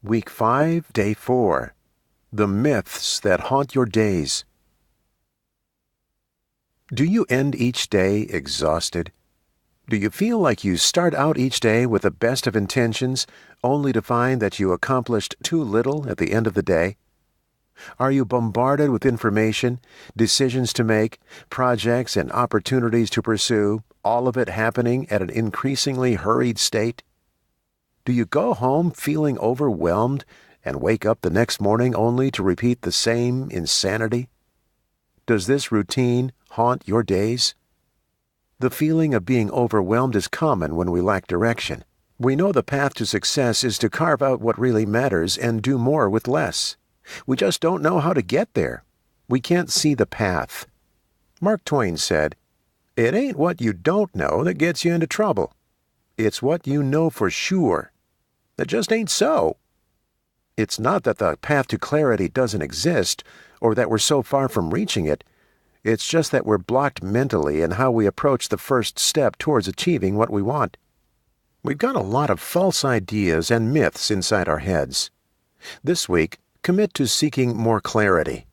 Week 5, Day 4. The Myths That Haunt Your Days. Do you end each day exhausted? Do you feel like you start out each day with the best of intentions, only to find that you accomplished too little at the end of the day? Are you bombarded with information, decisions to make, projects and opportunities to pursue, all of it happening at an increasingly hurried state? Do you go home feeling overwhelmed and wake up the next morning only to repeat the same insanity? Does this routine haunt your days? The feeling of being overwhelmed is common when we lack direction. We know the path to success is to carve out what really matters and do more with less. We just don't know how to get there. We can't see the path. Mark Twain said, "It ain't what you don't know that gets you into trouble. It's what you know for sure. That just ain't so." It's not that the path to clarity doesn't exist, or that we're so far from reaching it. It's just that we're blocked mentally in how we approach the first step towards achieving what we want. We've got a lot of false ideas and myths inside our heads. This week, commit to seeking more clarity.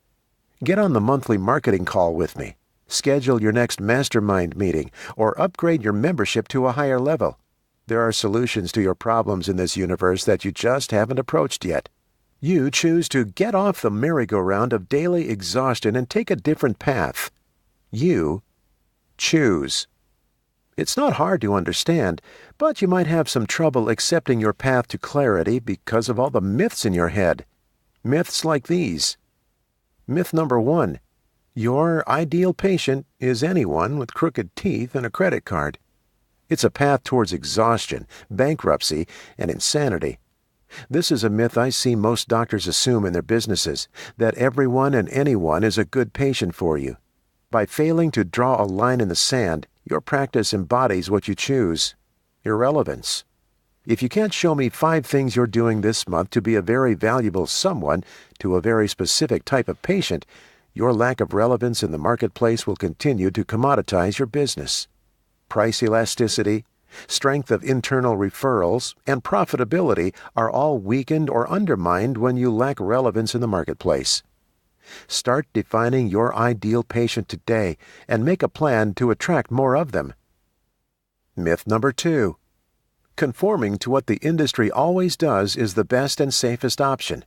Get on the monthly marketing call with me. Schedule your next mastermind meeting, or upgrade your membership to a higher level. There are solutions to your problems in this universe that you just haven't approached yet. You choose to get off the merry-go-round of daily exhaustion and take a different path. You choose. It's not hard to understand, but you might have some trouble accepting your path to clarity because of all the myths in your head. Myths like these. Myth number 1. Your ideal patient is anyone with crooked teeth and a credit card. It's a path towards exhaustion, bankruptcy, and insanity. This is a myth I see most doctors assume in their businesses, that everyone and anyone is a good patient for you. By failing to draw a line in the sand, your practice embodies what you choose: irrelevance. If you can't show me 5 things you're doing this month to be a very valuable someone to a very specific type of patient, your lack of relevance in the marketplace will continue to commoditize your business. Price elasticity, strength of internal referrals, and profitability are all weakened or undermined when you lack relevance in the marketplace. Start defining your ideal patient today and make a plan to attract more of them. Myth number 2. Conforming to what the industry always does is the best and safest option.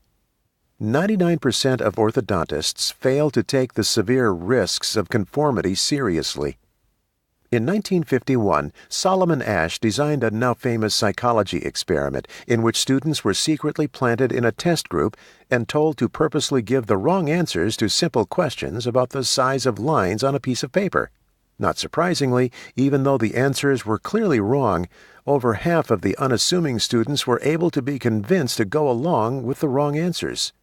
99% of orthodontists fail to take the severe risks of conformity seriously. In 1951, Solomon Asch designed a now famous psychology experiment in which students were secretly planted in a test group and told to purposely give the wrong answers to simple questions about the size of lines on a piece of paper. Not surprisingly, even though the answers were clearly wrong, over half of the unassuming students were able to be convinced to go along with the wrong answers.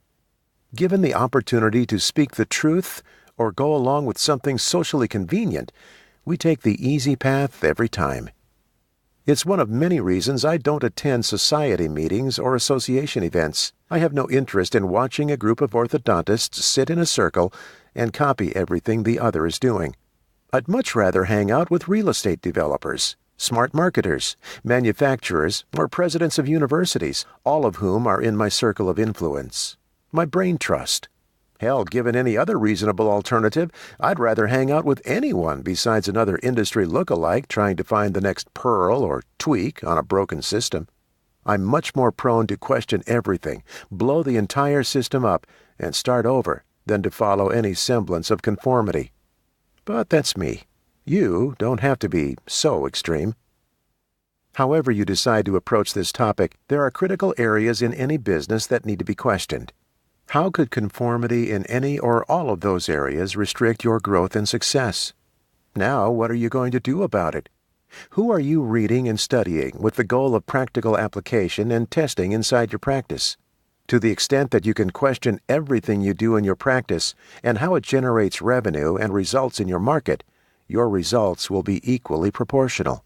Given the opportunity to speak the truth or go along with something socially convenient, we take the easy path every time. It's one of many reasons I don't attend society meetings or association events. I have no interest in watching a group of orthodontists sit in a circle and copy everything the other is doing. I'd much rather hang out with real estate developers, smart marketers, manufacturers, or presidents of universities, all of whom are in my circle of influence. My brain trust. Hell, given any other reasonable alternative, I'd rather hang out with anyone besides another industry look-alike trying to find the next pearl or tweak on a broken system. I'm much more prone to question everything, blow the entire system up, and start over than to follow any semblance of conformity. But that's me. You don't have to be so extreme. However you decide to approach this topic, there are critical areas in any business that need to be questioned. How could conformity in any or all of those areas restrict your growth and success? Now, what are you going to do about it? Who are you reading and studying with the goal of practical application and testing inside your practice? To the extent that you can question everything you do in your practice and how it generates revenue and results in your market, your results will be equally proportional.